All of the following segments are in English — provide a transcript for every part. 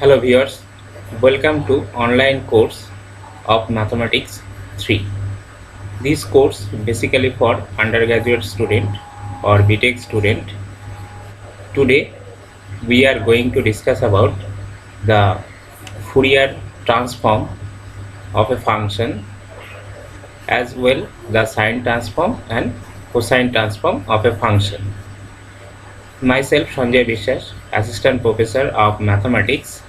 Hello viewers, welcome to online course of Mathematics 3. This course basically for undergraduate student or BTech student. Today we are going to discuss about the Fourier transform of a function as well the sine transform and cosine transform of a function. Myself Sanjay Biswas, Assistant Professor of Mathematics,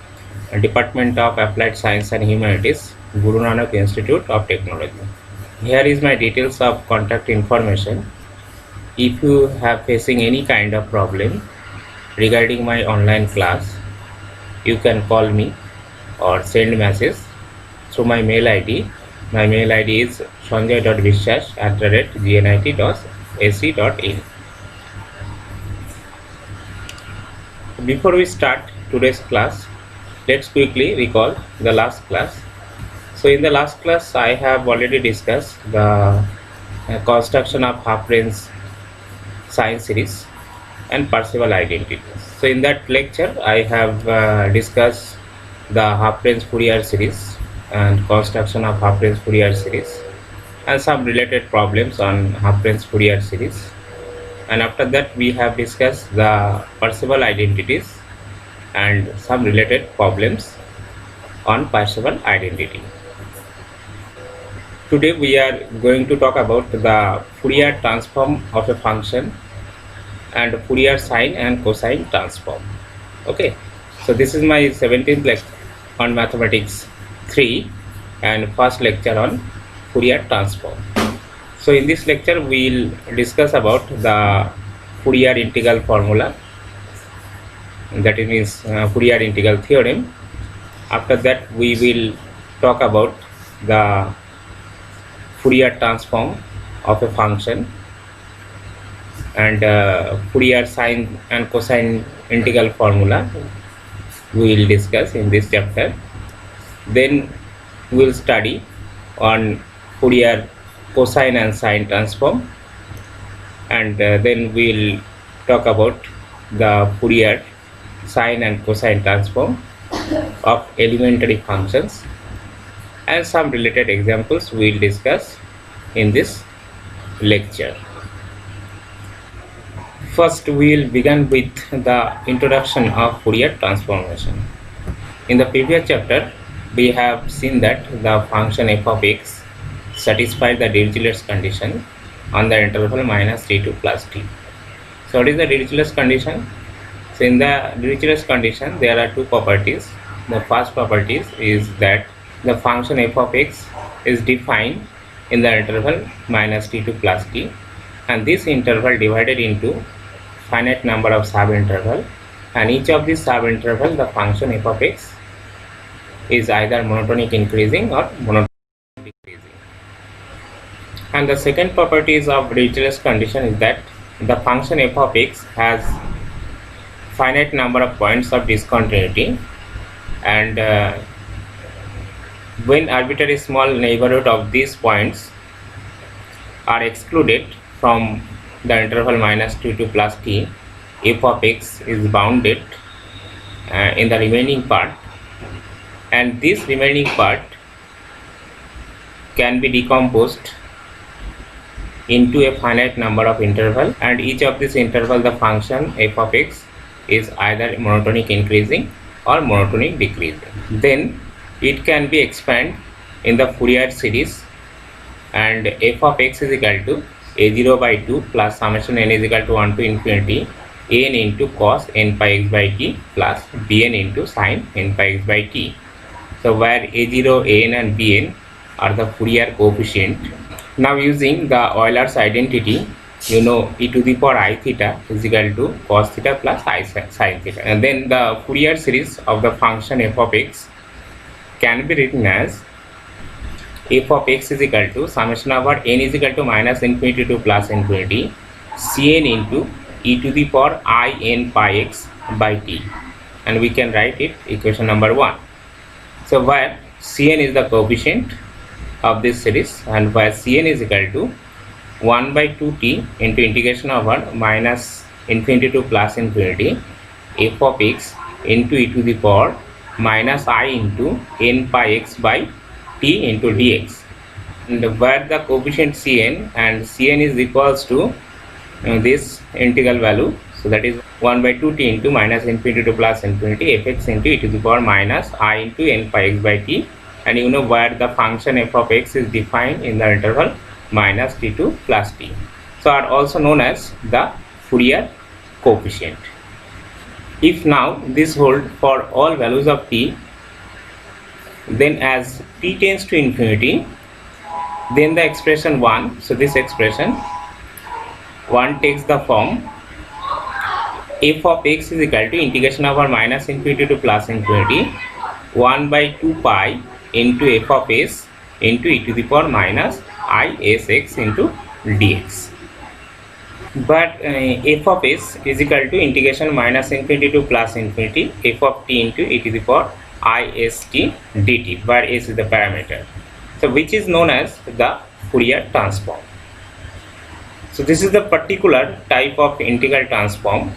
Department of Applied Science and Humanities, Guru Nanak Institute of Technology. Here is my details of contact information. If you have facing any kind of problem regarding my online class, you can call me or send message through my mail ID. My mail ID is sanjay.biswas@gnit.ac.in. Before we start today's class, let's quickly recall the last class. So in the last class, I have already discussed the construction of half-range sine series and Parseval identities. So in that lecture, I have discussed the half-range Fourier series and construction of half-range Fourier series and some related problems on half-range Fourier series. And after that, we have discussed the Parseval identities and some related problems on Parseval identity. Today we are going to talk about the Fourier transform of a function and Fourier sine and cosine transform. Okay, so this is my 17th lecture on Mathematics 3 and first lecture on Fourier transform. So in this lecture we will discuss about the Fourier integral formula, that means Fourier integral theorem. After that we will talk about the Fourier transform of a function and Fourier sine and cosine integral formula we will discuss in this chapter. Then we will study on Fourier cosine and sine transform, and then we will talk about the Fourier sine and cosine transform of elementary functions, and some related examples we will discuss in this lecture. First, we will begin with the introduction of Fourier transformation. In the previous chapter, we have seen that the function f of x satisfies the Dirichlet's condition on the interval minus t to plus t. So what is the Dirichlet's condition? So in the Dirichlet's condition, there are two properties. The first property is that the function f of x is defined in the interval minus t to plus t, and this interval divided into finite number of sub-interval, and each of these sub-interval the function f of x is either monotonic increasing or monotonic decreasing. And the second properties of Dirichlet's condition is that the function f of x has finite number of points of discontinuity, and when arbitrary small neighborhood of these points are excluded from the interval minus 2 to plus t, f of x is bounded in the remaining part, and this remaining part can be decomposed into a finite number of interval, and each of this interval the function f of x is either monotonic increasing or monotonic decreasing. Then it can be expanded in the Fourier series, and f of x is equal to a0 by 2 plus summation n is equal to 1 to infinity n into cos n pi x by t plus bn into sin n pi x by t. So where a0, an and bn are the Fourier coefficient. Now using the Euler's identity, you know e to the power I theta is equal to cos theta plus I sin theta, and then the Fourier series of the function f of x can be written as f of x is equal to summation over n is equal to minus infinity to plus infinity cn into e to the power I n pi x by t, and we can write it equation number 1. So where cn is the coefficient of this series, and where cn is equal to 1 by 2t into integration over minus infinity to plus infinity f of x into e to the power minus I into n pi x by t into dx, and where the coefficient Cn and Cn is equals to this integral value, so that is 1 by 2 t into minus infinity to plus infinity fx into e to the power minus I into n pi x by t, and you know where the function f of x is defined in the interval minus t to plus t, so are also known as the Fourier coefficient. If now this hold for all values of t, then as t tends to infinity, then the expression 1, so this expression 1 takes the form f of x is equal to integration over minus infinity to plus infinity 1 by 2 pi into f of s into e to the power minus I s x into dx. But f of s is equal to integration minus infinity to plus infinity f of t into e to the power I s t dt, where s is the parameter, so which is known as the Fourier transform. So this is the particular type of integral transform.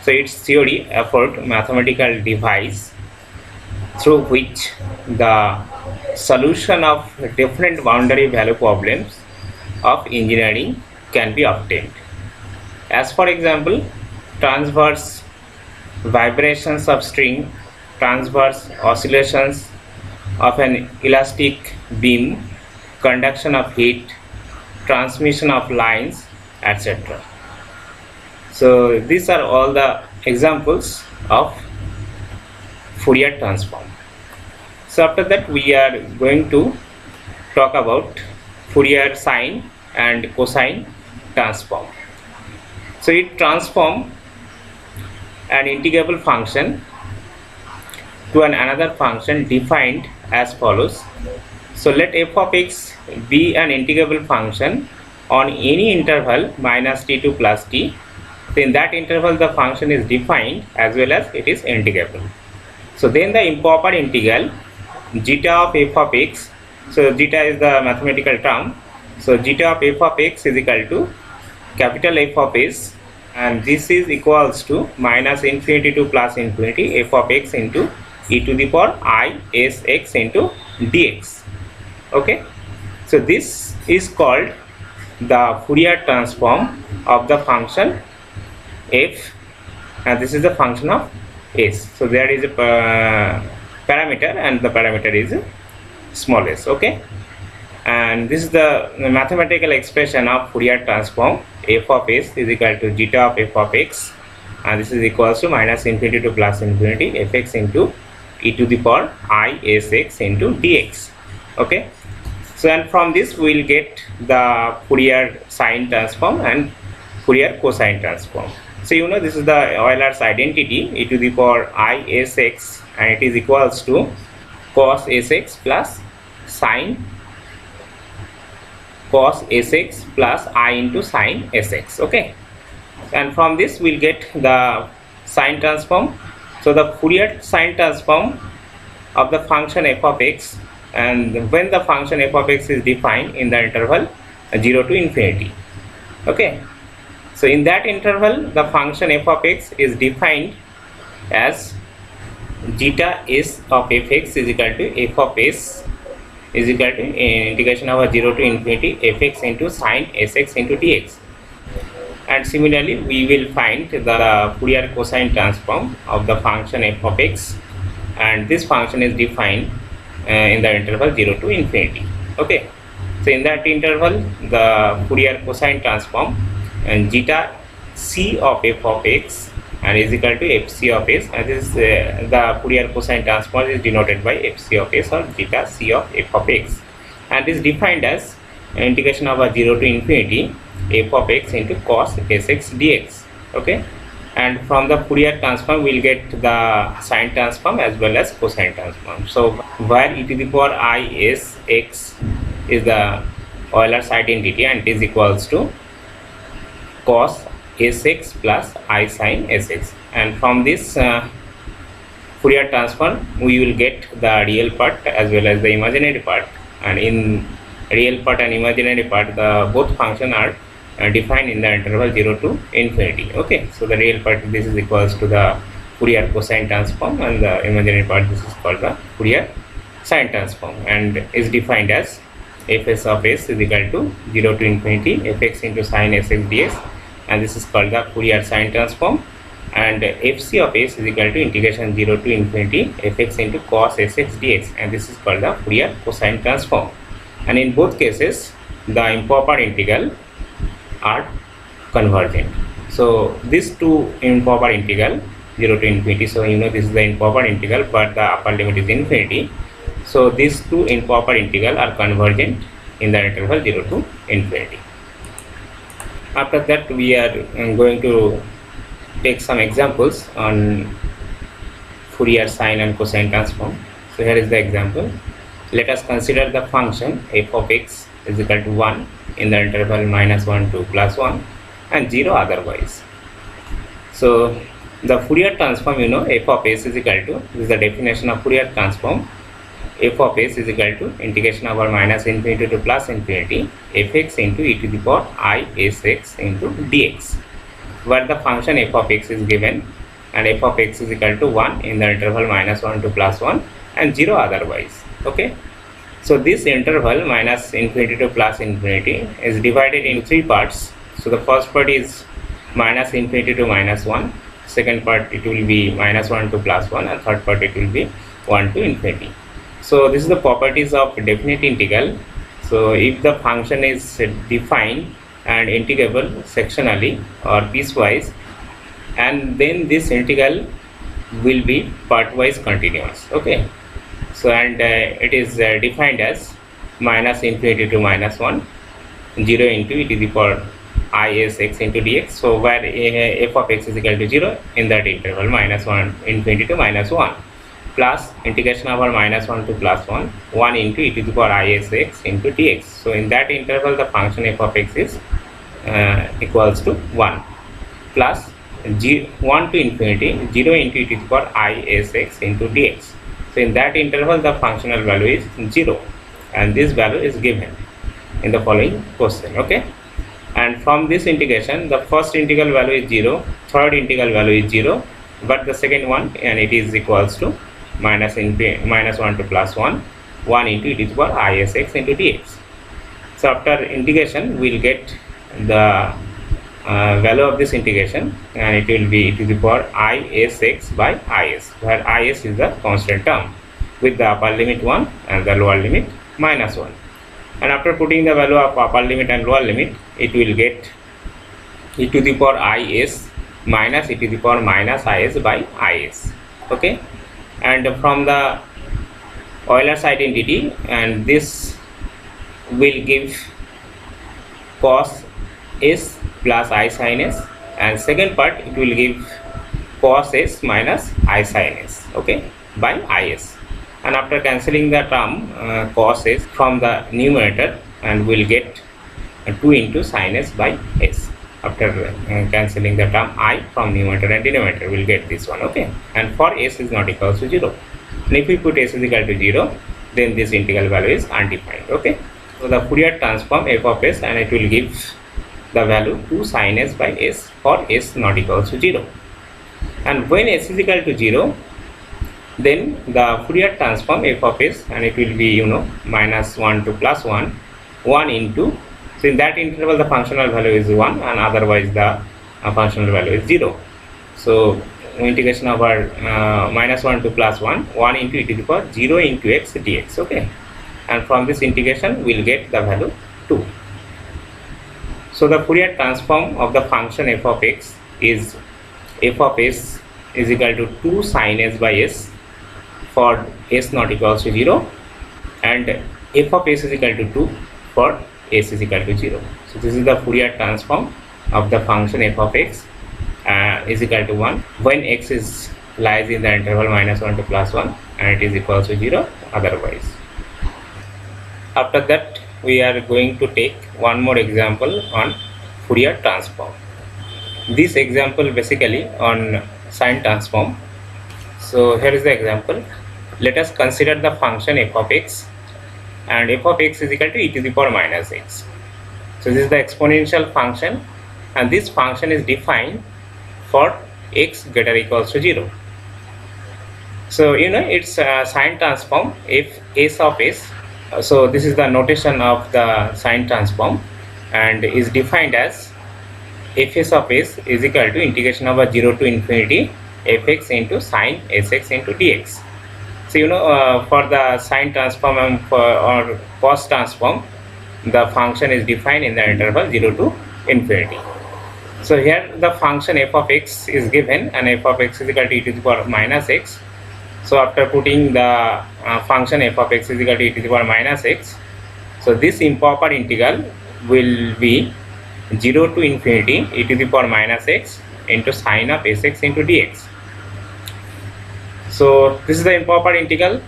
So its theory afford mathematical device through which the solution of different boundary value problems of engineering can be obtained. As for example, transverse vibrations of string, transverse oscillations of an elastic beam, conduction of heat, transmission of lines, etc. So these are all the examples of Fourier transform. So after that we are going to talk about Fourier sine and cosine transform. So it transforms an integrable function to another function defined as follows. So let f of x be an integrable function on any interval minus t to plus t. So in that interval the function is defined as well as it is integrable. So then the improper integral zeta of f of x, so zeta is the mathematical term, so zeta of f of x is equal to capital F of s, and this is equals to minus infinity to plus infinity f of x into e to the power I s x into dx. Okay, so this is called the Fourier transform of the function f, and this is the function of s. So there is a parameter and the parameter is small s. Okay, and this is the mathematical expression of Fourier transform. F of s is equal to zeta of f of x, and this is equals to minus infinity to plus infinity fx into e to the power I s x into dx. Okay, so and from this we will get the Fourier sine transform and Fourier cosine transform. So you know this is the Euler's identity, e to the power I s x, and it is equals to cos s x plus sine cos sx plus I into sine sx. Okay, and from this we'll get the sine transform. So the Fourier sine transform of the function f of x, and when the function f of x is defined in the interval 0 to infinity. Okay, so in that interval the function f of x is defined as zeta s of fx is equal to f of s is equal to integration over 0 to infinity fx into sine sx into dx. And similarly we will find the Fourier cosine transform of the function f of x, and this function is defined in the interval 0 to infinity. Okay, so in that interval the Fourier cosine transform and zeta c of f of x and is equal to fc of s, and this the Fourier cosine transform is denoted by fc of s or zeta c of f of x, and is defined as integration over 0 to infinity f of x into cos sx dx. Okay, and from the Fourier transform we will get the sine transform as well as cosine transform. So where e to the power I s x is the Euler's identity, and it is equals to cos sx plus I sine sx, and from this Fourier transform we will get the real part as well as the imaginary part, and in real part and imaginary part the both function are defined in the interval 0 to infinity. Okay, so the real part, this is equals to the Fourier cosine transform, and the imaginary part, this is called the Fourier sine transform, and is defined as fs of s is equal to 0 to infinity fx into sine sx dx, and this is called the Fourier sine transform. And fc of s is equal to integration 0 to infinity fx into cos sx dx, and this is called the Fourier cosine transform. And in both cases the improper integral are convergent. So these two improper integral 0 to infinity, so you know this is the improper integral but the upper limit is infinity, so these two improper integral are convergent in the interval 0 to infinity. After that we are going to take some examples on Fourier sine and cosine transform. So here is the example. Let us consider the function f of x is equal to 1 in the interval -1 to +1 and 0 otherwise. So the Fourier transform, you know, f of s is equal to, this is the definition of Fourier transform, f of s is equal to integration over -infinity to +infinity fx into e to the power I sx into dx, where the function f of x is given and f of x is equal to 1 in the interval -1 to +1 and 0 otherwise. Okay, so this interval -infinity to +infinity is divided in 3 parts. So the first part is -infinity to -1, second part it will be -1 to +1, and third part it will be 1 to infinity. So this is the properties of definite integral. So if the function is defined and integrable sectionally or piecewise, and then this integral will be partwise continuous. Okay, so and it is defined as -infinity to -1, 0 into e to the power I sx into dx. So where f of x is equal to 0 in that interval -1 infinity to -1 plus integration over -1 to +1, 1 into e to the power I sx into dx. So in that interval the function f of x is equals to 1 plus 1 to infinity 0 into e to the power I sx into dx. So in that interval the functional value is 0, and this value is given in the following question. Okay, and from this integration the first integral value is 0, third integral value is 0, but the second one, and it is equals to -1 to +1, 1 into e to the power I sx into dx. So after integration we will get the value of this integration, and it will be e to the power I sx by is, where is is the constant term with the upper limit 1 and the lower limit -1. And after putting the value of upper limit and lower limit, it will get e to the power is minus e to the power -is by is. Okay, and from the Euler's identity, and this will give cos s plus I sin s, and second part it will give cos s minus I sin s, okay, by is. And after cancelling the term cos s from the numerator, and we'll get 2 into sin s by s. After cancelling the term I from numerator and denominator, we'll get this one. Okay, and for s is not equal to 0, and if we put s is equal to 0, then this integral value is undefined. Okay, so the Fourier transform f of s, and it will give the value 2 sin s by s for s not equal to 0. And when s is equal to 0, then the Fourier transform f of s, and it will be, you know, -1 to +1, 1 into, so in that interval the functional value is 1, and otherwise the functional value is 0. So integration over -1 to +1, 1 into e to the power 0 into x dx. Okay, and from this integration we'll get the value 2. So the Fourier transform of the function f of x is f of s is equal to 2 sin s by s for s not equals to 0, and f of s is equal to 2 for s is equal to 0. So this is the Fourier transform of the function f of x is equal to 1 when x is lies in the interval -1 to +1, and it is equal to 0 otherwise. After that we are going to take one more example on Fourier transform. This example basically on sine transform. So here is the example. Let us consider the function f of x, and f of x is equal to e to the power -x. So this is the exponential function, and this function is defined for x greater or equals to 0. So you know it's a sine transform if S of S. So this is the notation of the sine transform and is defined as Fs of S is equal to integration of a 0 to infinity fx into sine sx into dx. So you know for the sine transform and or cos transform, the function is defined in the interval 0 to infinity. So here the function f of x is given and f of x is equal to e to the power minus x. So after putting the function f of x is equal to e to the power minus x, so this improper integral will be 0 to infinity e to the power minus x into sine of sx into dx. So this is the improper integral.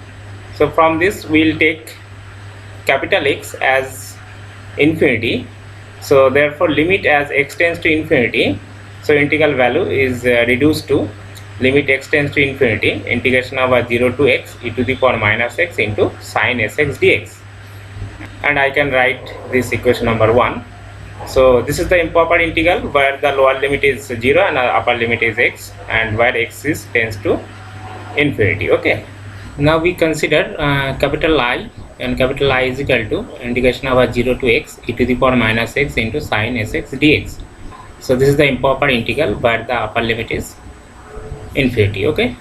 So from this we will take capital X as infinity. So therefore limit as x tends to infinity, so integral value is reduced to limit x tends to infinity integration of 0 to x e to the power minus x into sine sx dx. And I can write this equation number 1. So this is the improper integral where the lower limit is 0 and the upper limit is x, and where x is tends to infinity. Okay, now we consider capital I, and capital I is equal to integration of 0 to x e to the power minus x into sine sx dx. So this is the improper integral where the upper limit is infinity. Okay,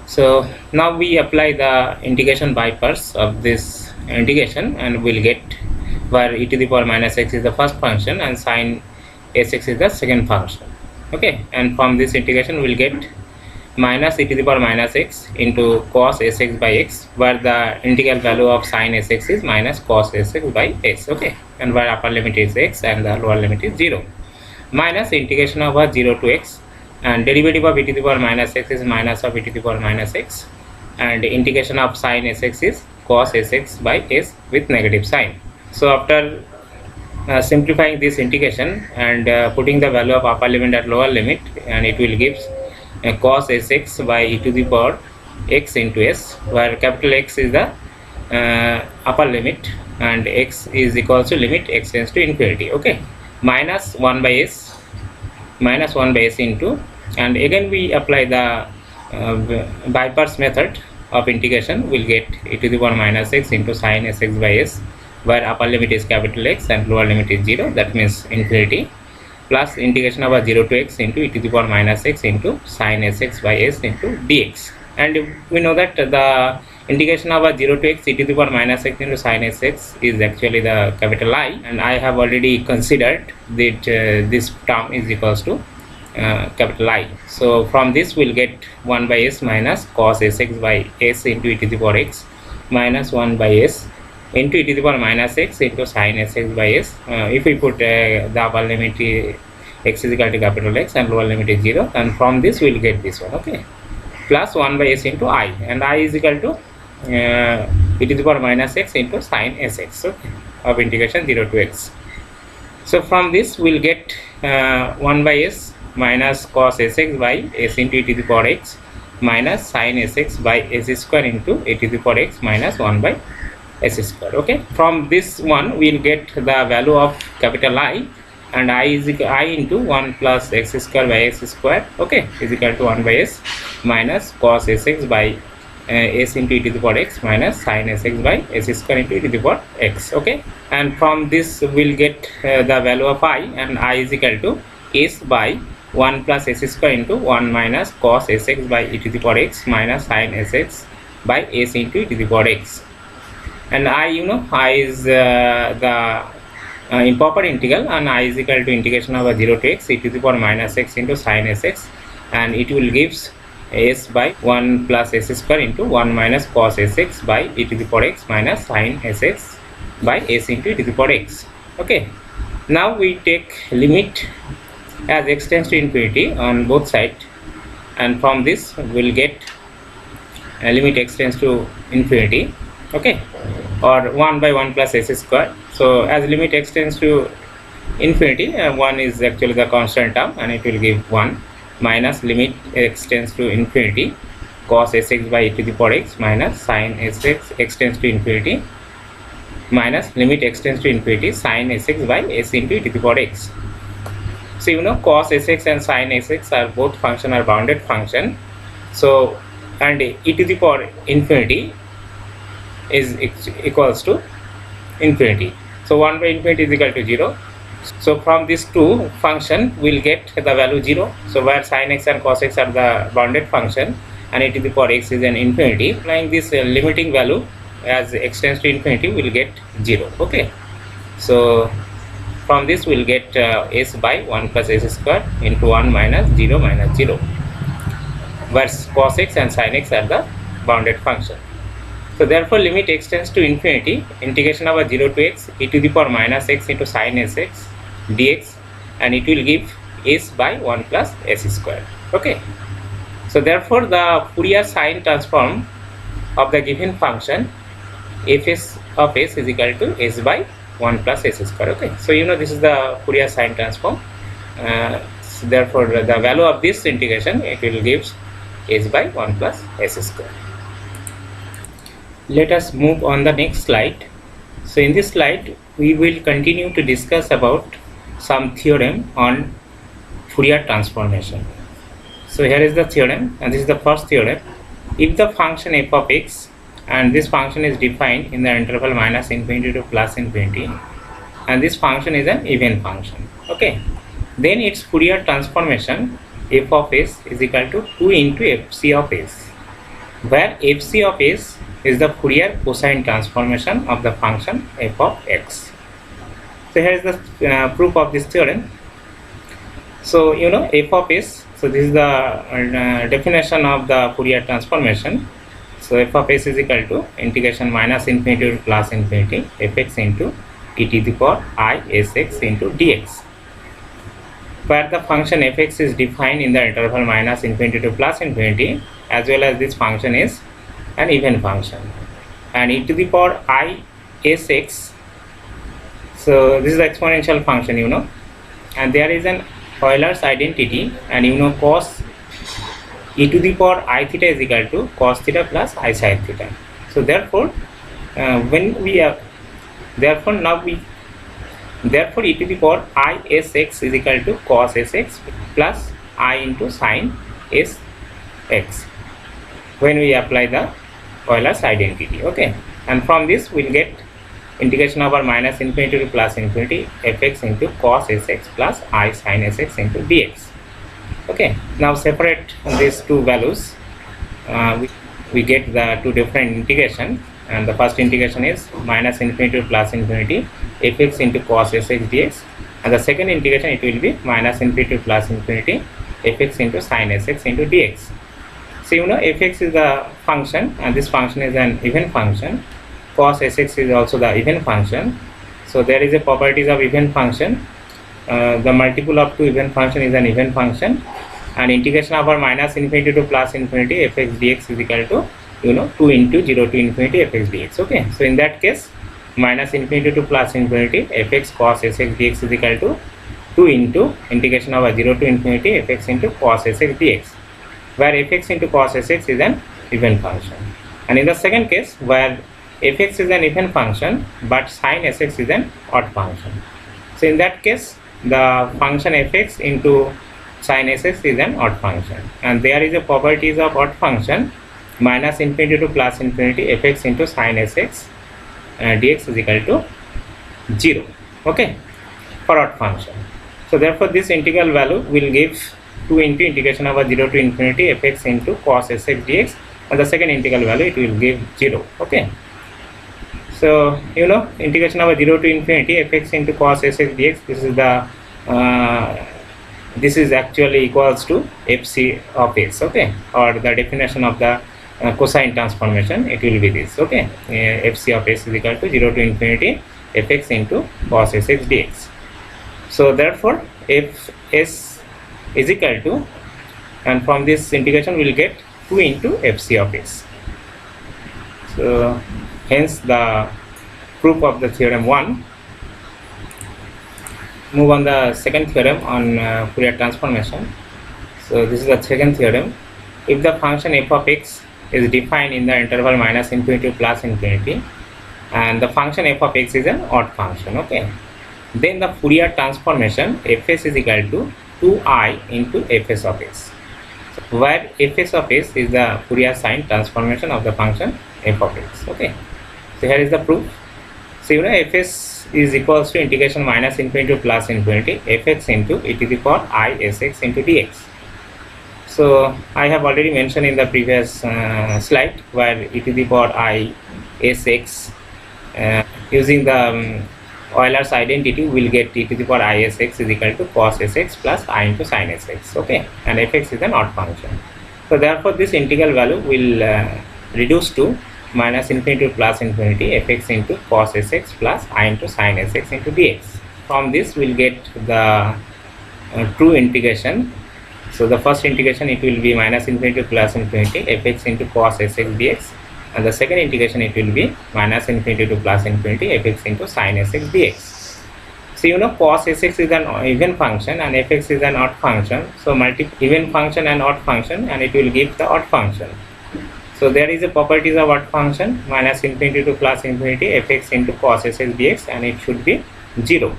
so now we apply the integration by parts of this integration and we'll get where e to the power minus x is the first function and sine sx is the second function. Okay, and from this integration we'll get minus e to the power minus x into cos sx by x, where the integral value of sine sx is minus cos sx by x. Okay, and where upper limit is x and the lower limit is 0, minus integration of 0 to x, and derivative of e to the power minus x is minus of e to the power minus x, and integration of sine sx is cos sx by s with negative sign. So after simplifying this integration and putting the value of upper limit at lower limit, and it will give cos sx by e to the power x into s, where capital X is the upper limit and x is equals to limit x tends to infinity. Okay, minus 1 by s into, and again we apply the by parts method of integration. We'll get e to the power minus x into sine sx by s, where upper limit is capital X and lower limit is 0, that means infinity, plus integration of 0 to x into e to the power minus x into sine sx by s into dx. And we know that the integration of 0 to x e to the power minus x into sine sx is actually the capital I, and I have already considered that this term is equals to capital I. So from this we'll get 1 by s minus cos sx by s into e to the power x minus 1 by s into e to the power minus x into sine sx by s. If we put the upper limit x is equal to capital X and lower limit is 0, and from this we will get this one. Okay, plus 1 by s into I, and I is equal to e to the power minus x into sine sx, okay, of integration 0 to x. So from this we will get 1 by s minus cos sx by s into e to the power x minus sine sx by s square into e to the power x minus 1 by s square. Okay, from this one we will get the value of capital I, and I is equal I into 1 plus x square by x square, okay, is equal to 1 by s minus cos sx by s into e to the power x minus sine sx by s square into e to the power x. Okay, and from this we will get the value of I, and I is equal to s by 1 plus s square into 1 minus cos sx by e to the power x minus sine sx by s into e to the power x. And I, you know, I is the improper integral, and I is equal to integration of 0 to x e to the power minus x into sine sx, and it will gives s by 1 plus s square into 1 minus cos sx by e to the power x minus sine sx by s into e to the power x. Okay, now we take limit as x tends to infinity on both sides, and from this we will get limit x tends to infinity, okay, or 1 by 1 plus s square. So as limit x tends to infinity, 1 is actually the constant term, and it will give 1 minus limit x tends to infinity cos sx by e to the power x minus sine sx x tends to infinity minus limit x tends to infinity sine sx by s into e to the power x. So you know cos sx and sine sx are both function are bounded function. So and e to the power infinity is equals to infinity. So 1 by infinity is equal to 0. So from these two function we'll get the value 0. So where sin x and cos x are the bounded function and e to the power x is an infinity, applying this limiting value as x tends to infinity we'll get 0. Okay, so from this we'll get s by 1 plus s square into 1 minus 0 minus 0, where cos x and sin x are the bounded function. So therefore limit x tends to infinity, integration over 0 to x e to the power minus x into sin sx dx, and it will give s by 1 plus s square. Okay, so therefore the Fourier sine transform of the given function fs of s is equal to s by 1 plus s square. Okay, so you know this is the Fourier sine transform. So therefore the value of this integration, it will give s by 1 plus s square. Let us move on the next slide. So in this slide we will continue to discuss about some theorem on Fourier transformation. So here is the theorem, and this is the first theorem. If the function f of x, and this function is defined in the interval minus infinity to plus infinity, and this function is an even function, okay, then its Fourier transformation f of s is equal to 2 into fc of s, where fc of s is the Fourier cosine transformation of the function f of x. So here is the proof of this theorem. So you know f of s, so this is the definition of the Fourier transformation. So f of s is equal to integration minus infinity to plus infinity fx into e to the power I sx into dx, where the function fx is defined in the interval minus infinity to plus infinity, as well as this function is an even function, and e to the power I sx, so this is the exponential function, you know, and there is an Euler's identity, and you know cos e to the power I theta is equal to cos theta plus I sin theta. So therefore when we are therefore e to the power I sx is equal to cos sx plus I into sin sx when we apply the Euler's identity. Okay, and from this we'll get integration over minus infinity to plus infinity fx into cos sx plus I sin sx into dx. Okay, now separate these two values, we get the two different integration, and the first integration is minus infinity to plus infinity fx into cos sx dx, and the second integration it will be minus infinity to plus infinity fx into sin sx into dx. So you know fx is the function, and this function is an even function. Cos sx is also the even function. So there is a properties of even function. The multiple of two even function is an even function, and integration over minus infinity to plus infinity fx dx is equal to, you know, 2 into 0 to infinity fx dx. Okay, so in that case minus infinity to plus infinity fx cos sx dx is equal to 2 into integration over 0 to infinity fx into cos sx dx, where fx into cos sx is an even function, and in the second case where fx is an even function but sin sx is an odd function. So in that case the function fx into sin sx is an odd function, and there is a properties of odd function minus infinity to plus infinity fx into sin sx dx is equal to 0. Okay, for odd function. So therefore this integral value will give 2 into integration over 0 to infinity fx into cos sx dx, and the second integral value it will give 0. Okay, so you know integration over 0 to infinity fx into cos sx dx, this is the this is actually equals to fc of s. Okay, or the definition of the cosine transformation, it will be this. Okay, fc of s is equal to 0 to infinity fx into cos sx dx. So therefore if s is equal to, and from this integration we will get 2 into fc of s. So hence the proof of the theorem 1. Move on the second theorem on Fourier transformation. So this is the second theorem. If the function f of x is defined in the interval minus infinity to plus infinity, and the function f of x is an odd function, okay, then the Fourier transformation fs is equal to 2i into fs of s. where fs of s is the Fourier sine transformation of the function f of x. Okay, so here is the proof. So fs is equals to integration minus infinity to plus infinity fx into e to the power I sx into dx. So I have already mentioned in the previous slide where e to the power I sx using the Euler's identity will get e to the power I sx is equal to cos sx plus I into sin sx. Okay, and fx is an odd function. So therefore this integral value will reduce to minus infinity to plus infinity fx into cos sx plus I into sin sx into dx. From this we'll get the true integration. So the first integration it will be minus infinity to plus infinity fx into cos sx dx, and the second integration it will be minus infinity to plus infinity fx into sin sx dx. So cos sx is an even function and fx is an odd function. So multiply even function and odd function and it will give the odd function. So there is a properties of odd function minus infinity to plus infinity fx into cos sx dx, and it should be 0.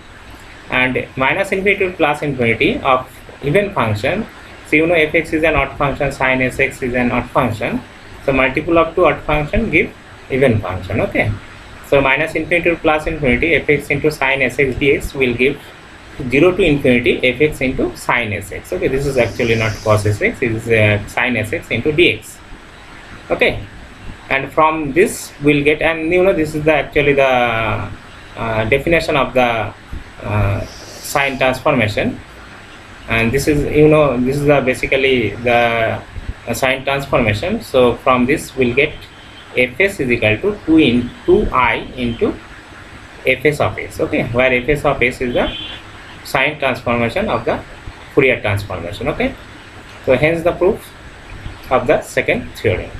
And minus infinity to plus infinity of even function. So fx is an odd function, sin sx is an odd function. So multiple of two odd function give even function. Okay. So minus infinity to plus infinity fx into sin sx dx will give 0 to infinity fx into sin sx. Okay, this is actually not cos sx, it is sin sx into dx. Okay, and from this we'll get, and this is the actually the definition of the sine transformation, and this is this is the basically the sine transformation. So from this we'll get fs is equal to 2 into I into fs of s. Okay, where fs of s is the sine transformation of the Fourier transformation. Okay, so hence the proof of the second theorem.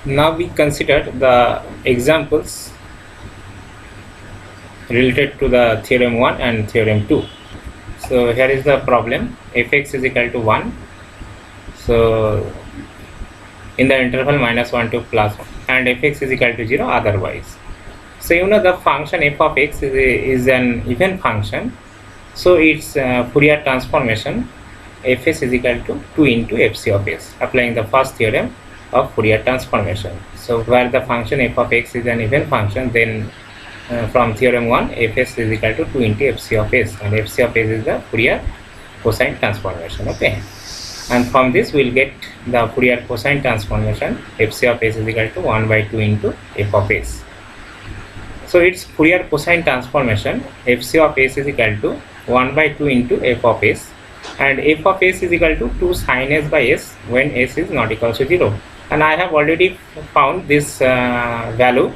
Now we considered the examples related to the theorem 1 and theorem 2. So here is the problem: fx is equal to 1. So in the interval -1 to +1, and fx is equal to 0 otherwise. So the function f of x is an even function. So its Fourier transformation fs is equal to 2 into fc of s, applying the first theorem of Fourier transformation. So where the function f of x is an even function, then from theorem 1 fs is equal to 2 into fc of s, and fc of s is the Fourier cosine transformation. Okay, and from this we'll get the Fourier cosine transformation fc of s is equal to 1 by 2 into f of s. So its Fourier cosine transformation fc of s is equal to 1 by 2 into f of s, and f of s is equal to 2 sin s by s when s is not equal to 0. And I have already found this value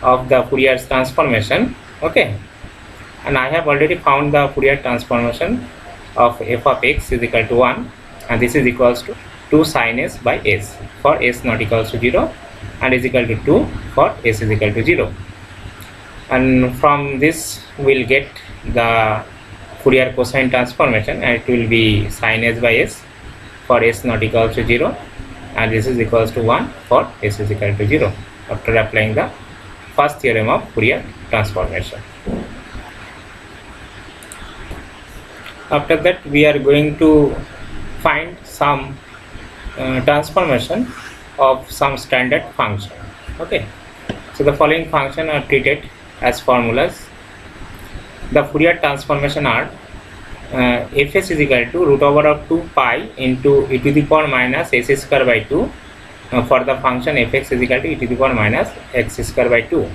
of the Fourier transformation. Okay, and I have already found the Fourier transformation of f of x is equal to 1, and this is equals to 2 sin s by s for s not equals to 0, and is equal to 2 for s is equal to 0. And from this we'll get the Fourier cosine transformation, and it will be sin s by s for s not equal to 0, and this is equals to 1 for s is equal to 0, after applying the first theorem of Fourier transformation. After that we are going to find some transformation of some standard function. Okay, so the following function are treated as formulas. The Fourier transformation are fs is equal to root over of 2 pi into e to the power minus s square by 2 for the function fx is equal to e to the power minus x square by 2.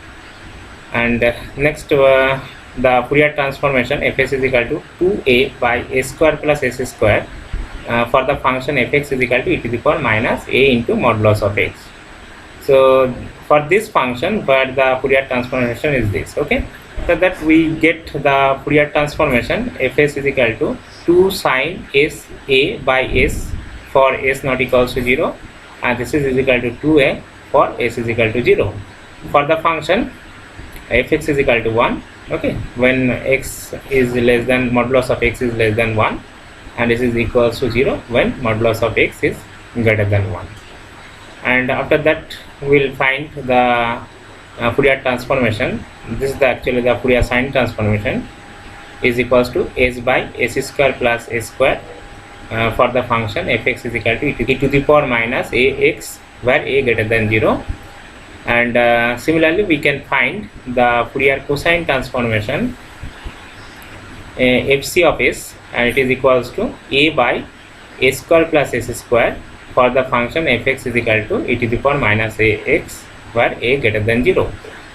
And next the Fourier transformation fs is equal to 2a by a square plus s square for the function fx is equal to e to the power minus a into modulus of x. So for this function where the Fourier transformation is this. Okay, so that we get the Fourier transformation fs is equal to 2 sin s a by s for s not equals to 0, and this is equal to 2a for s is equal to 0 for the function fx is equal to 1. Okay, when x is less than modulus of x is less than 1, and this is equals to 0 when modulus of x is greater than 1. And after that we'll find the Fourier transformation. This is actually the Fourier sine transformation is equals to s by s square plus s square for the function fx is equal to e to the power minus ax where a greater than 0. And similarly we can find the Fourier cosine transformation fc of s, and it is equals to a by a square plus s square for the function fx is equal to e to the power minus ax where a greater than 0.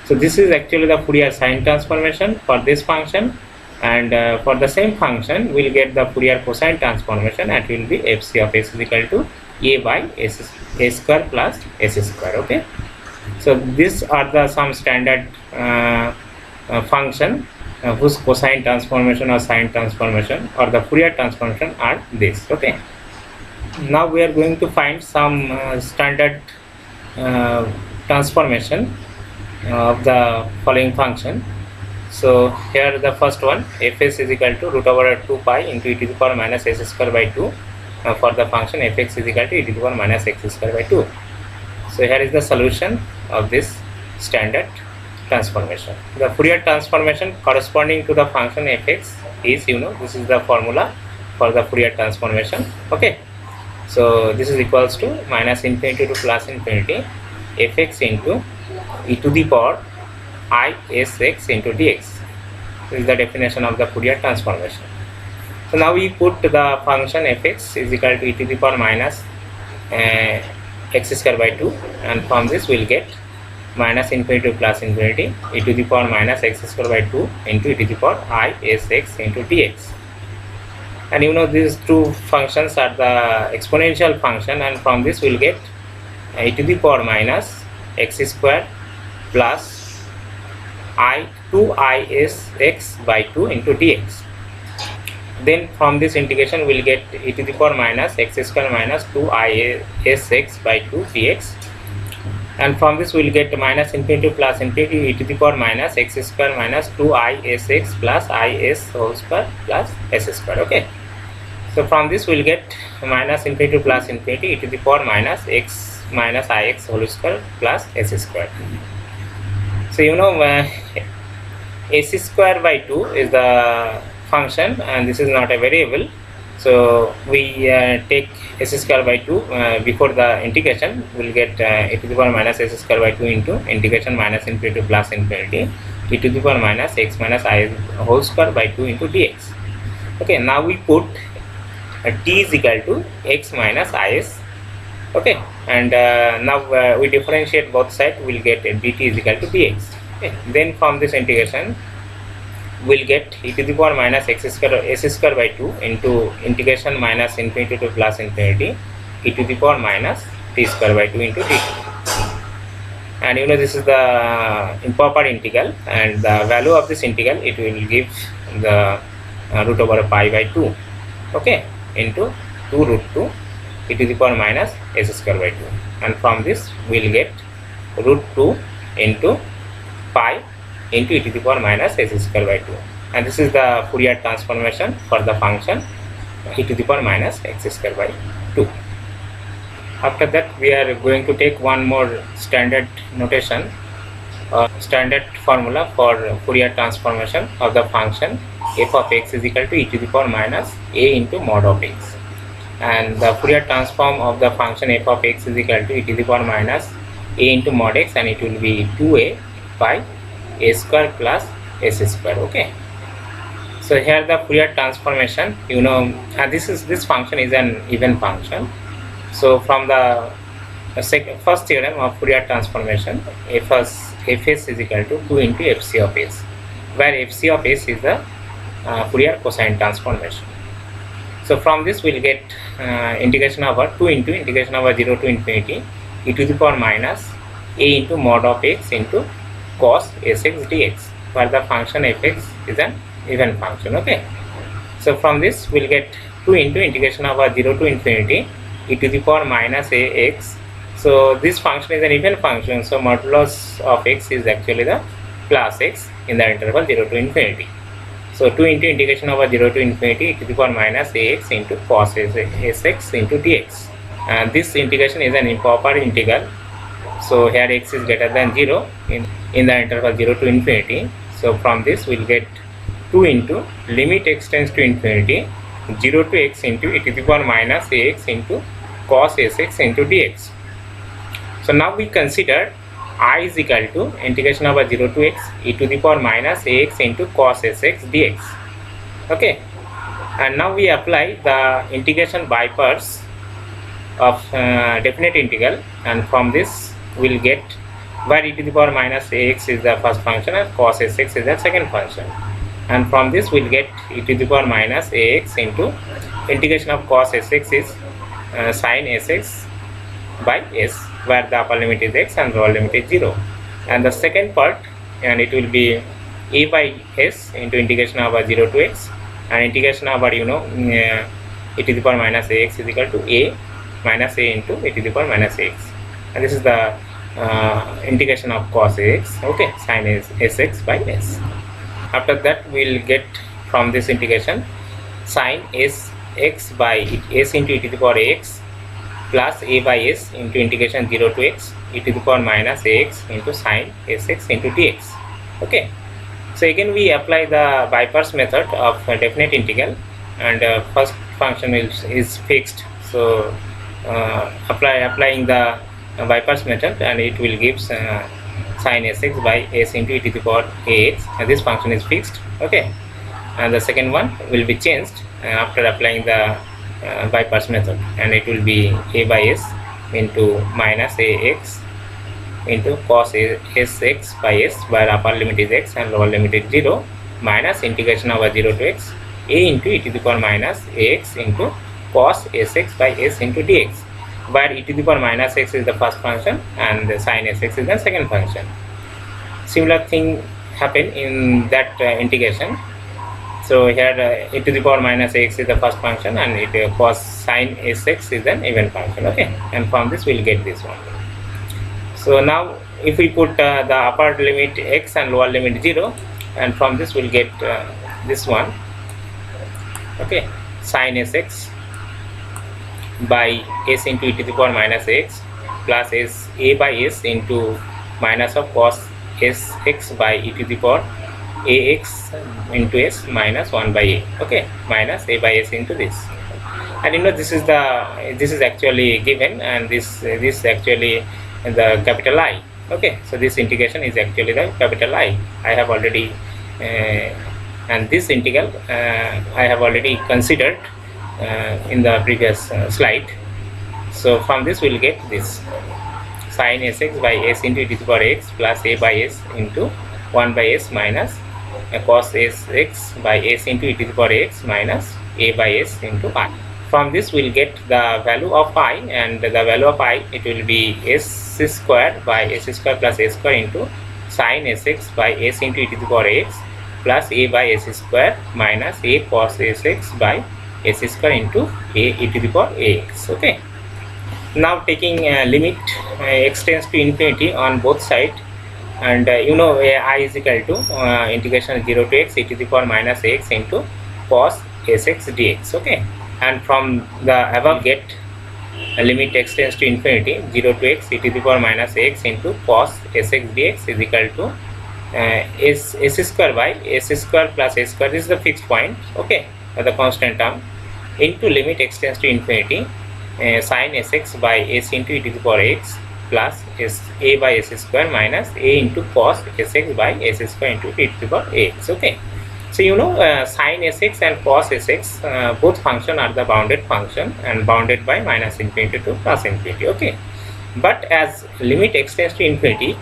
So this is actually the Fourier sine transformation for this function, and for the same function we'll get the Fourier cosine transformation, and it will be fc of s is equal to a by a square plus s square. Okay, so these are the some standard function whose cosine transformation or sine transformation or the Fourier transformation are this. Okay, now we are going to find some standard transformation of the following function. So here the first one, fs is equal to root over 2 pi into e to the power minus s square by 2 for the function fx is equal to e to the power minus x square by 2. So here is the solution of this standard transformation. The Fourier transformation corresponding to the function fx is, this is the formula for the Fourier transformation. Okay, so this is equals to minus infinity to plus infinity fx into e to the power I s x into dx. This is the definition of the Fourier transformation. So now we put the function fx is equal to e to the power minus x square by 2, and from this we will get minus infinity to plus infinity e to the power minus x square by 2 into e to the power I s x into dx. And these two functions are the exponential function, and from this we will get e to the power minus x square plus 2is by 2 into dx. Then from this integration we will get e to the power minus x square minus 2isx by 2 dx, and from this we will get minus infinity to plus infinity e to the power minus x square minus 2isx plus is whole square plus s square. Okay, so from this we will get minus infinity to plus infinity e to the power minus x minus ix whole square plus s square. So s square by 2 is the function, and this is not a variable, so we take s square by 2 before the integration. We will get e to the power minus s square by 2 into integration minus infinity to plus infinity e to the power minus x minus I whole square by 2 into dx. Okay, now we put t is equal to x minus is. Okay, and now we differentiate both sides, we will get dt is equal to dx. Okay, then from this integration we will get e to the power minus x square s square by 2 into integration minus infinity to plus infinity e to the power minus t square by 2 into dt. And this is the improper integral, and the value of this integral, it will give the root over pi by 2. Okay, into 2 root 2 e to the power minus s square by 2, and from this we will get root 2 into pi into e to the power minus s square by 2, and this is the Fourier transformation for the function e to the power minus x square by 2. After that we are going to take one more standard notation, standard formula for Fourier transformation of the function f of x is equal to e to the power minus a into mod of x, and the Fourier transform of the function f of x is equal to e to the power minus a into mod x, and it will be 2a by a square plus s square. Okay, so here the Fourier transformation, and this function is an even function. So from the first theorem of Fourier transformation, fs is equal to 2 into fc of s, where fc of s is the Fourier cosine transformation. So from this we will get integration over 2 into integration over 0 to infinity e to the power minus a into mod of x into cos sx dx, where the function fx is an even function. Okay, so from this we will get 2 into integration over 0 to infinity e to the power minus ax. So this function is an even function, so modulus of x is actually the plus x in the interval 0 to infinity. So 2 into integration over 0 to infinity e to the power minus ax into cos sx into dx, and this integration is an improper integral. So here x is greater than 0 in the interval 0 to infinity. So from this we will get 2 into limit x tends to infinity 0 to x into e to the power minus ax into cos sx into dx. So now we consider I is equal to integration of 0 to x e to the power minus ax into cos sx dx. Okay, and now we apply the integration by parts of definite integral, and from this we will get where e to the power minus ax is the first function and cos sx is the second function, and from this we will get e to the power minus ax into integration of cos sx is sin sx by s, where the upper limit is x and lower limit is 0, and the second part, and it will be a by s into integration of 0 to x and integration of e to the power minus ax is equal to a minus a into e to the power minus ax, and this is the integration of cos ax, okay, sin sx by s. After that we will get from this integration sin sx by s into e to the power ax plus a by s into integration 0 to x e to the power minus ax into sin sx into dx. Okay, so again we apply the by parts method of definite integral, and first function is fixed, so applying the by parts method, and it will give sin sx by s into e to the power ax, and this function is fixed. Okay, and the second one will be changed after applying the by parts method, and it will be a by s into minus ax into cos sx by s, where upper limit is x and lower limit is 0, minus integration of 0 to x a into e to the power minus ax into cos sx by s into dx, where e to the power minus x is the first function and the sin sx is the second function. Similar thing happen in that integration. So here e to the power minus x is the first function, and it cos sin sx is an even function. Okay, and from this we will get this one. So now if we put the upper limit x and lower limit 0, and from this we will get this one. Okay, sin sx by s into e to the power minus x plus s a by s into minus of cos sx by e to the power ax into s minus 1 by a, okay, minus a by s into this, and this is actually given, and this actually the capital I. Okay, so this integration is actually the capital I have already and this integral I have already considered in the previous slide. So from this we will get this sin sx by s into e to the power x plus a by s into 1 by s minus cos sx by s into e to the power x minus a by s into I. From this we will get the value of I, and the value of I, it will be s square by s square plus a square into sin sx by s into e to the power x plus a by s square minus a cos sx by s square into a e to the power ax. Okay, now taking limit x tends to infinity on both sides, and I is equal to integration 0 to x e to the power minus ax into cos sx dx. Okay, and from the above get limit x tends to infinity 0 to x e to the power minus ax into cos sx dx is equal to s square by s square plus a square, this is the fixed point, okay, the constant term, into limit x tends to infinity sin sx by s into e to the power x plus a by s square minus a into cos sx by s square into e to the power ax. Okay, so sin sx and cos sx both function are the bounded function and bounded by minus infinity to plus infinity. Okay, but as limit x tends to infinity,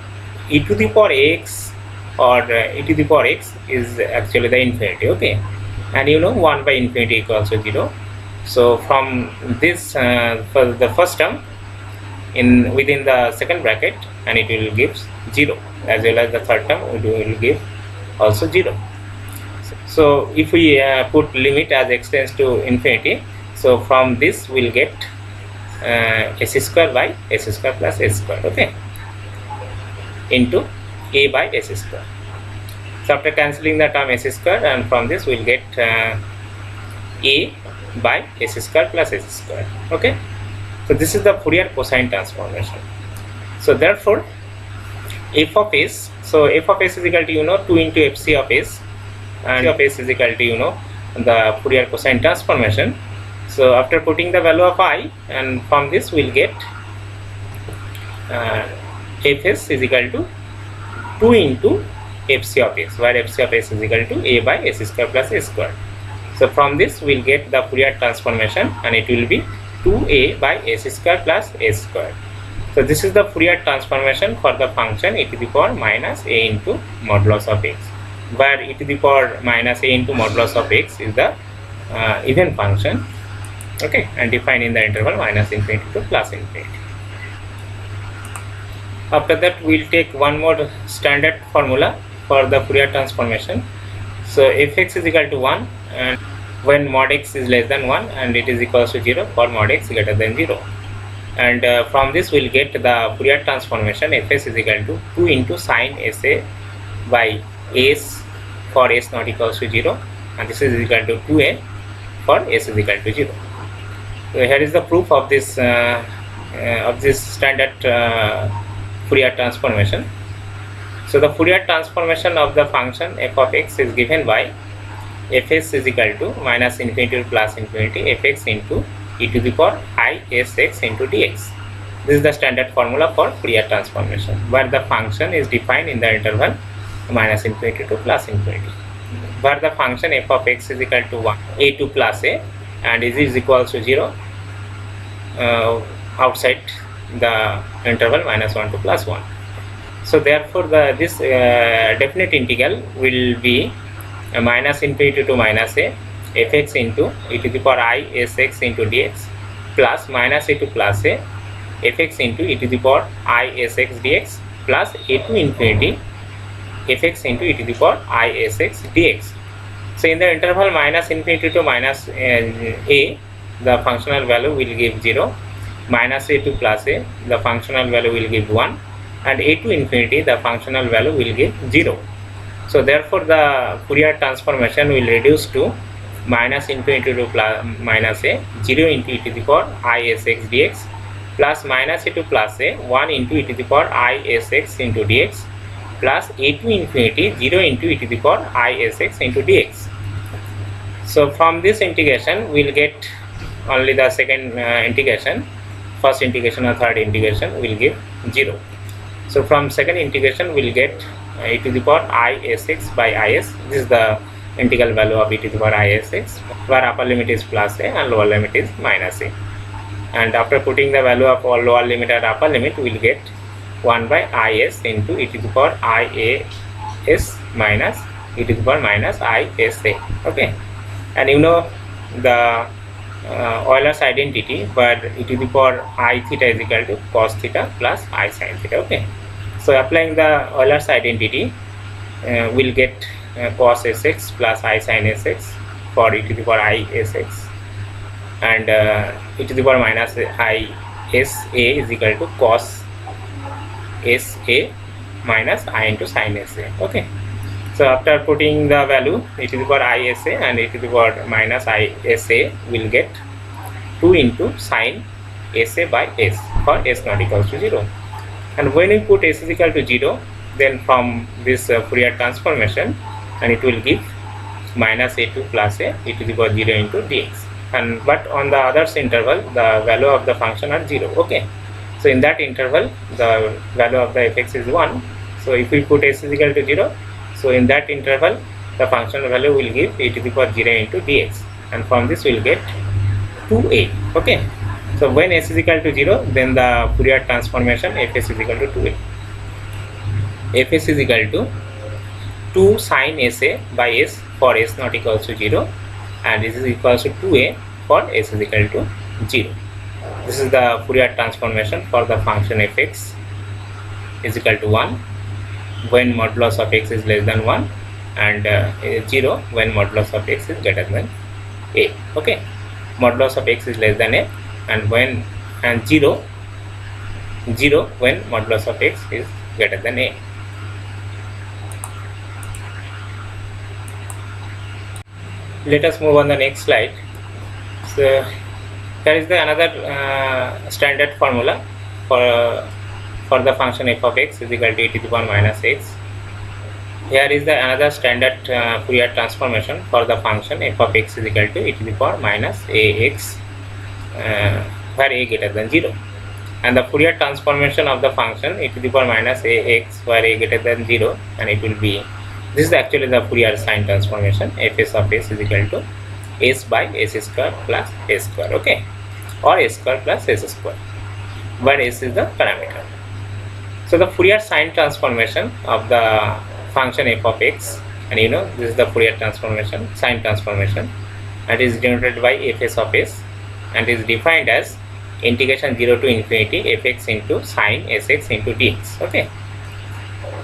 e to the power ax or e to the power x is actually the infinity. Okay, and 1 by infinity equals to 0. So from this for the first term within the second bracket, and it will give 0, as well as the third term it will give also 0. So if we put limit as x tends to infinity, so from this we will get s square by s square plus s square, okay, into a by s square. So after cancelling the term s square, and from this we will get a by s square plus s square. Okay, so this is the Fourier cosine transformation. So therefore f of s, so f of s is equal to 2 into fc of s, and f of s is equal to the Fourier cosine transformation. So after putting the value of I, and from this we'll get Fs is equal to 2 into Fc of x, where Fc of x is equal to a by s square plus a square. So from this we'll get the Fourier transformation, and it will be 2a by s square plus s square. So this is the Fourier transformation for the function e to the power minus a into modulus of x, where e to the power minus a into modulus of x is the even function, okay, and defined in the interval minus infinity to plus infinity. After that we'll take one more standard formula for the Fourier transformation. So fx is equal to 1 and when mod x is less than 1, and it is equals to 0 for mod x greater than 0. And from this we'll get the Fourier transformation fs is equal to 2 into sine sa by s for s not equals to 0, and this is equal to 2a for s is equal to 0. So here is the proof of this standard Fourier transformation. So the Fourier transformation of the function f of x is given by fs is equal to minus infinity to plus infinity fx into e to the power I sx into dx. This is the standard formula for Fourier transformation, where the function is defined in the interval minus infinity to plus infinity, where the function f of x is equal to 1 a to plus a, and is equals to 0 outside the interval minus 1 to plus 1. So therefore this definite integral will be minus infinity to minus a fx into e to the power I sx into dx plus minus a to plus a fx into e to the power I sx dx plus a to infinity fx into e to the power I sx dx. So in the interval minus infinity to minus a, the functional value will give 0, minus a to plus a, the functional value will give 1, and a to infinity, the functional value will give 0. So therefore the Fourier transformation will reduce to minus infinity to plus minus a 0 into e to the power I sx dx plus minus a to plus a 1 into e to the power I sx into dx plus a to infinity 0 into e to the power I sx into dx. So from this integration we will get only the second integration. First integration or third integration will give 0. So from second integration we will get e to the power I sx by is. This is the integral value of e to the power I sx, where upper limit is plus a and lower limit is minus a. And after putting the value of all lower limit and upper limit, we will get 1 by is into e to the power is minus e to the power minus isa. Okay, and you know the Euler's identity, where e to the power I theta is equal to cos theta plus I sin theta. Okay, so applying the Euler's identity, we'll get cos sx plus I sin sx for e to the power I sx, and e to the power minus I sa is equal to cos sa minus I into sin sa. Okay, so after putting the value e to the power I sa and e to the power minus I sa, will get 2 into sin sa by s for s not equals to 0. And when we put s is equal to 0, then from this Fourier transformation, and it will give minus a to plus a e to the power 0 into dx. And but on the others interval, the value of the function are 0. Okay, so in that interval the value of the fx is 1. So if we put s is equal to 0, so in that interval the functional value will give e to the power 0 into dx, and from this we will get 2a. Okay, so when s is equal to 0, then the Fourier transformation fs is equal to 2a. Fs is equal to 2 sin sa by s for s not equals to 0, and this is equals to 2a for s is equal to 0. This is the Fourier transformation for the function fx is equal to 1 when modulus of x is less than 1, and 0 when modulus of x is greater than a. Okay, modulus of x is less than a, and 0 when modulus of x is greater than a. Let us move on the next slide. So here is the another standard formula for the function f of x is equal to e to the power minus x, Here is the another standard Fourier transformation for the function f of x is equal to e to the power minus ax where a greater than 0, and the Fourier transformation of the function e to the power minus ax where a greater than 0, and it will be, this is actually the Fourier sine transformation, fs of s is equal to s by s square plus s square, okay, or s square plus s square, where s is the parameter. So the Fourier sine transformation of the function f of x, and you know this is the Fourier transformation, sine transformation, and is denoted by fs of s, and is defined as integration 0 to infinity fx into sine sx into dx, okay.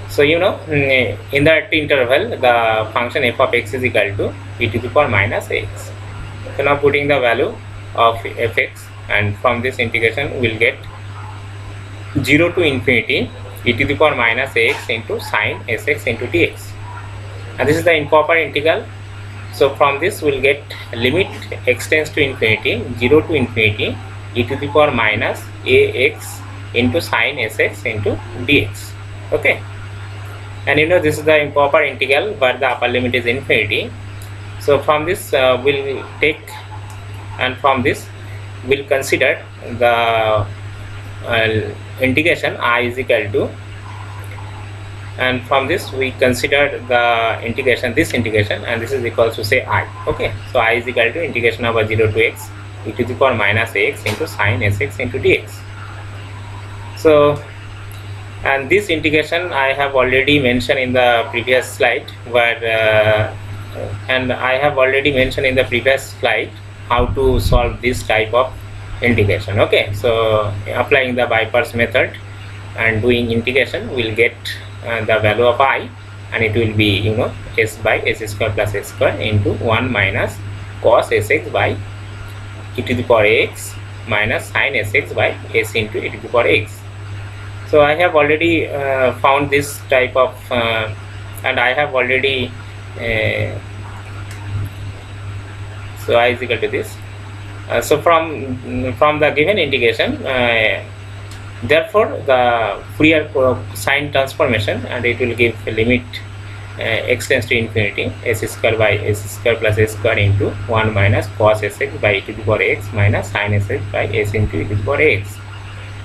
So you know in that interval the function f of x is equal to e to the power minus ax. So now putting the value of fx, and from this integration we will get 0 to infinity e to the power minus ax into sine sx into dx, and this is the improper integral. So from this we will get limit x tends to infinity 0 to infinity e to the power minus ax into sine sx into dx, okay. And you know this is the improper integral where the upper limit is infinity. So from this we'll take, and from this we'll consider the integration I is equal to, and from this we consider the integration, this integration, and this is equal to say I, okay. So I is equal to integration of 0 to x e to the power minus ax into sine sx into dx. So, and this integration I have already mentioned in the previous slide, where and I have already mentioned in the previous slide how to solve this type of integration, okay. So applying the bypass method and doing integration, we'll get the value of I, and it will be, you know, s by s square plus s square into 1 minus cos sx by e to the power x minus sine sx by s into e to the power x. So I have already found this type of and I have already so I is equal to this. So from the given integration, therefore the Fourier sine transformation, and it will give a limit x tends to infinity s square by s square plus s square into 1 minus cos sx by e to the power x minus sine sx by s into e to the power x.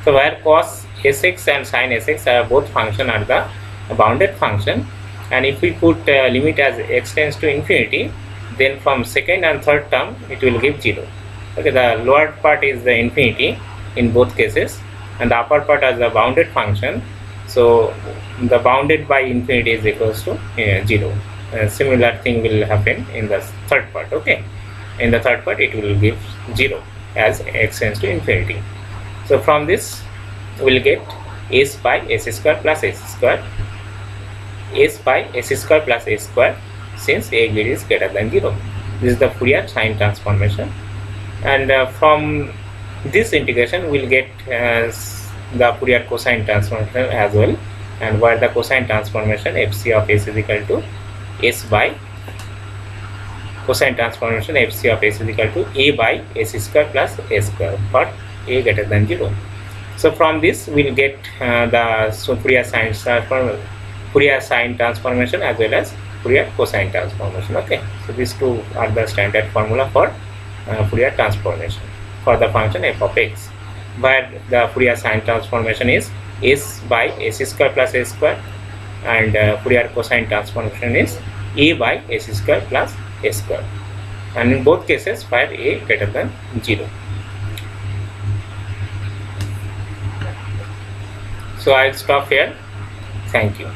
So where cos sx and sine sx are both function are the bounded function, and if we put limit as x tends to infinity, then from second and third term it will give 0, okay. The lower part is the infinity in both cases, and the upper part as the bounded function. So the bounded by infinity is equals to 0. Similar thing will happen in the third part, okay. In the third part it will give 0 as x tends to infinity. So from this we will get s by s square plus s square, s by s square plus s square, since a is greater than 0. This is the Fourier sine transformation, and from this integration we will get the Fourier cosine transformation as well, and where the cosine transformation fc of s is equal to s by cosine transformation fc of s is equal to a by s square plus s square for a greater than 0. So from this we will get the Fourier sine transformation as well as Fourier cosine transformation, okay. So these two are the standard formula for Fourier transformation for the function f of x, where the Fourier sine transformation is s by s square plus s square, and Fourier cosine transformation is a by s square plus s square, and in both cases where a greater than 0. So I'll stop here. Thank you.